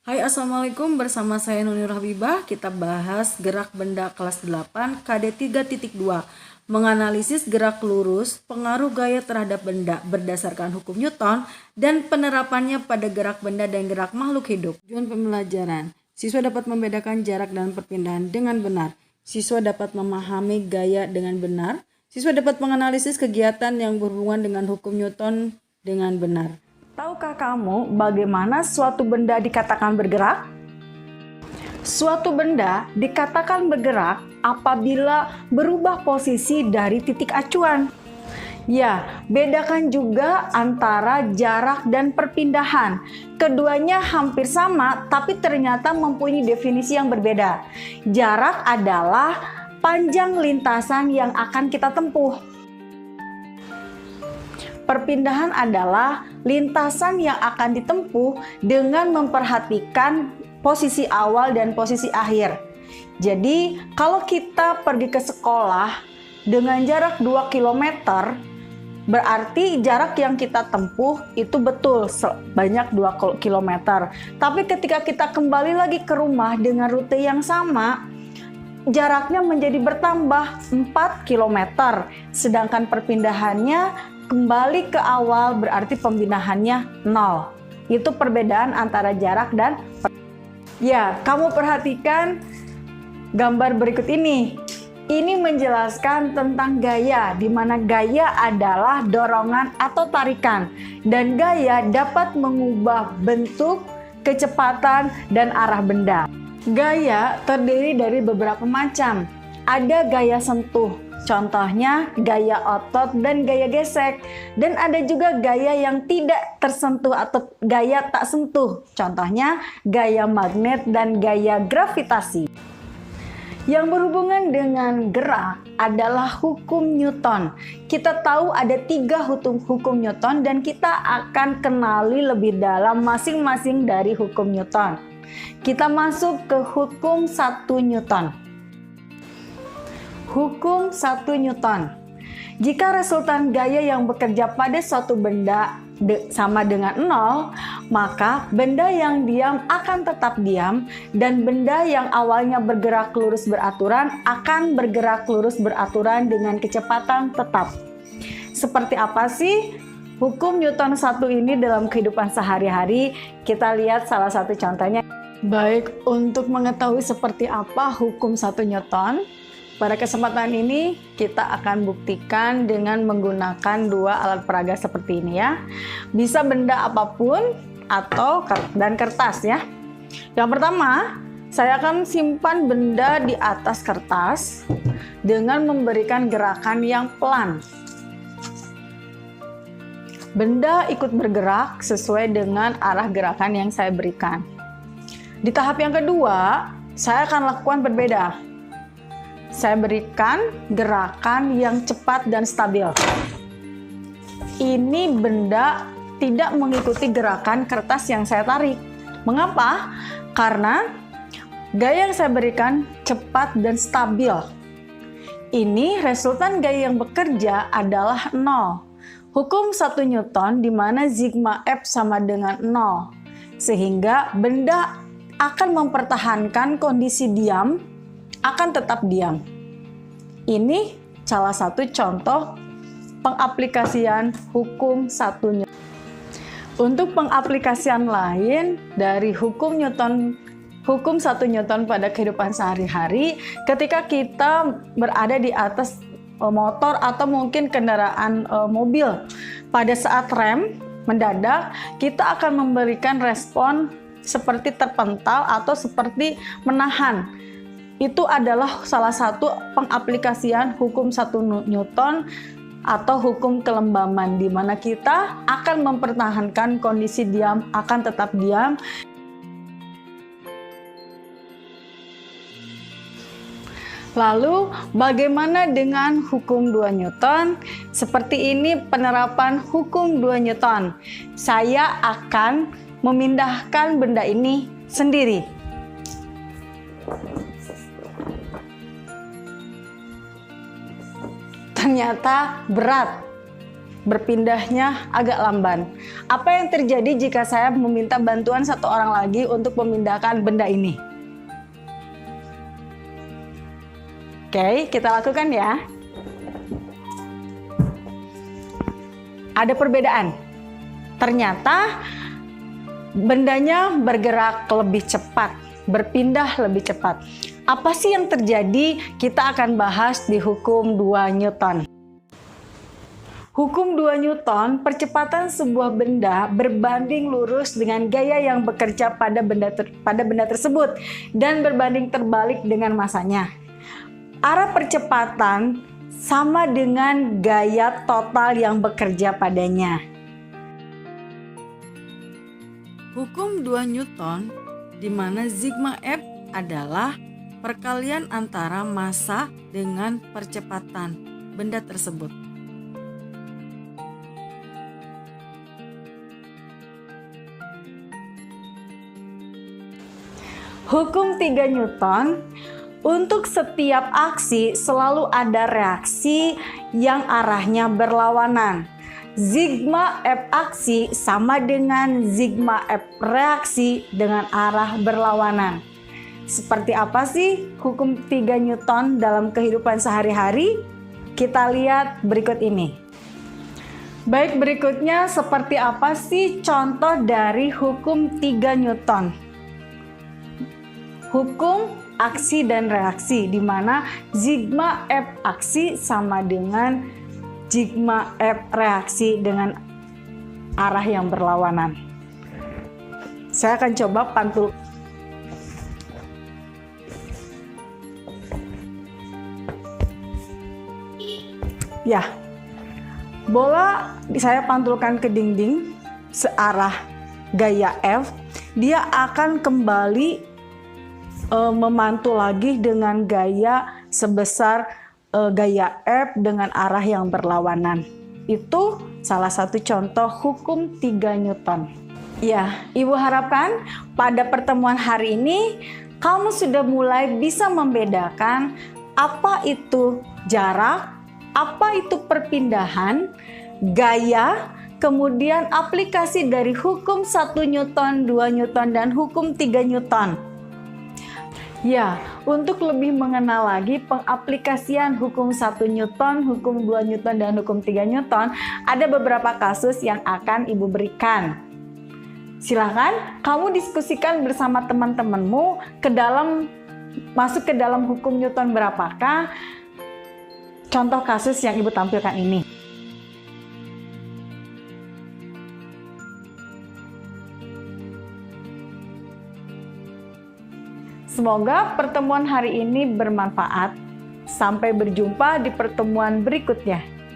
Hai, Assalamualaikum, bersama saya Nunir Habibah. Kita bahas gerak benda kelas 8 KD 3.2, menganalisis gerak lurus, pengaruh gaya terhadap benda berdasarkan hukum Newton dan penerapannya pada gerak benda dan gerak makhluk hidup. Tujuan pembelajaran: siswa dapat membedakan jarak dan perpindahan dengan benar. Siswa dapat memahami gaya dengan benar. Siswa dapat menganalisis kegiatan yang berhubungan dengan hukum Newton dengan benar. Tahukah kamu bagaimana suatu benda dikatakan bergerak? Suatu benda dikatakan bergerak apabila berubah posisi dari titik acuan. Ya, bedakan juga antara jarak dan perpindahan. Keduanya hampir sama, tapi ternyata mempunyai definisi yang berbeda. Jarak adalah panjang lintasan yang akan kita tempuh. Perpindahan adalah lintasan yang akan ditempuh dengan memperhatikan posisi awal dan posisi akhir. Jadi, kalau kita pergi ke sekolah dengan jarak 2 km, berarti jarak yang kita tempuh itu betul sebanyak 2 km. Tapi ketika kita kembali lagi ke rumah dengan rute yang sama, jaraknya menjadi bertambah 4 km. Sedangkan perpindahannya kembali ke awal, berarti pembinahannya 0. Itu perbedaan antara jarak dan ya, kamu perhatikan gambar berikut ini. Ini menjelaskan tentang gaya, di mana gaya adalah dorongan atau tarikan, dan gaya dapat mengubah bentuk, kecepatan, dan arah benda. Gaya terdiri dari beberapa macam. Ada gaya sentuh, contohnya gaya otot dan gaya gesek. Dan ada juga gaya yang tidak tersentuh atau gaya tak sentuh, contohnya gaya magnet dan gaya gravitasi. Yang berhubungan dengan gerak adalah hukum Newton. Kita tahu ada 3 hukum Newton dan kita akan kenali lebih dalam masing-masing dari hukum Newton. Kita masuk ke hukum 1 Newton. Hukum 1 Newton. Jika resultan gaya yang bekerja pada suatu benda sama dengan 0, maka benda yang diam akan tetap diam dan benda yang awalnya bergerak lurus beraturan akan bergerak lurus beraturan dengan kecepatan tetap. Seperti apa sih hukum Newton 1 ini dalam kehidupan sehari-hari? Kita lihat salah satu contohnya. Baik, untuk mengetahui seperti apa hukum 1 Newton, pada kesempatan ini kita akan buktikan dengan menggunakan 2 alat peraga seperti ini ya. Bisa benda apapun atau dan kertas ya. Yang pertama, saya akan simpan benda di atas kertas dengan memberikan gerakan yang pelan. Benda ikut bergerak sesuai dengan arah gerakan yang saya berikan. Di tahap yang kedua, saya akan lakukan berbeda. Saya berikan gerakan yang cepat dan stabil. Ini benda tidak mengikuti gerakan kertas yang saya tarik. Mengapa? Karena gaya yang saya berikan cepat dan stabil. Ini resultan gaya yang bekerja adalah 0. Hukum 1 Newton di mana sigma F sama dengan 0. Sehingga benda akan mempertahankan kondisi diam, akan tetap diam. Ini salah satu contoh pengaplikasian hukum 1 Newton. Untuk pengaplikasian lain dari hukum 1 Newton pada kehidupan sehari-hari, ketika kita berada di atas motor atau mungkin kendaraan mobil, pada saat rem mendadak, kita akan memberikan respon seperti terpental atau seperti menahan. Itu adalah salah satu pengaplikasian hukum 1 Newton atau hukum kelembaman, di mana kita akan mempertahankan kondisi diam, akan tetap diam. Lalu bagaimana dengan hukum 2 Newton? Seperti ini penerapan hukum 2 Newton. Saya akan memindahkan benda ini sendiri. Ternyata berat. berpindahnya agak lamban. Apa yang terjadi jika saya meminta bantuan satu orang lagi untuk memindahkan benda ini? Oke, kita lakukan ya. Ada perbedaan. Ternyata bendanya bergerak lebih cepat, berpindah lebih cepat. Apa sih yang terjadi? Kita akan bahas di hukum 2 Newton. Hukum 2 Newton, percepatan sebuah benda berbanding lurus dengan gaya yang bekerja pada benda tersebut dan berbanding terbalik dengan masanya. Arah percepatan sama dengan gaya total yang bekerja padanya. Hukum 2 Newton, di mana sigma F adalah perkalian antara massa dengan percepatan benda tersebut. Hukum 3 Newton, untuk setiap aksi selalu ada reaksi yang arahnya berlawanan. Sigma F aksi sama dengan sigma F reaksi dengan arah berlawanan. Seperti apa sih hukum 3 Newton dalam kehidupan sehari-hari? Kita lihat berikut ini. Baik, berikutnya seperti apa sih contoh dari hukum 3 Newton? Hukum aksi dan reaksi, di mana sigma F aksi sama dengan sigma F reaksi dengan arah yang berlawanan. Saya akan coba pantul. Ya, bola saya pantulkan ke dinding searah gaya F, dia akan kembali memantul lagi dengan gaya sebesar gaya F dengan arah yang berlawanan. Itu salah satu contoh hukum 3 Newton. Ya, Ibu harapkan pada pertemuan hari ini kamu sudah mulai bisa membedakan apa itu jarak, apa itu perpindahan, gaya, kemudian aplikasi dari hukum 1 Newton, 2 Newton, dan hukum 3 Newton. Ya, untuk lebih mengenal lagi pengaplikasian hukum 1 Newton, hukum 2 Newton, dan hukum 3 Newton, ada beberapa kasus yang akan Ibu berikan. Silahkan kamu diskusikan bersama teman-temanmu masuk ke dalam hukum Newton berapakah contoh kasus yang Ibu tampilkan ini. Semoga pertemuan hari ini bermanfaat. Sampai berjumpa di pertemuan berikutnya.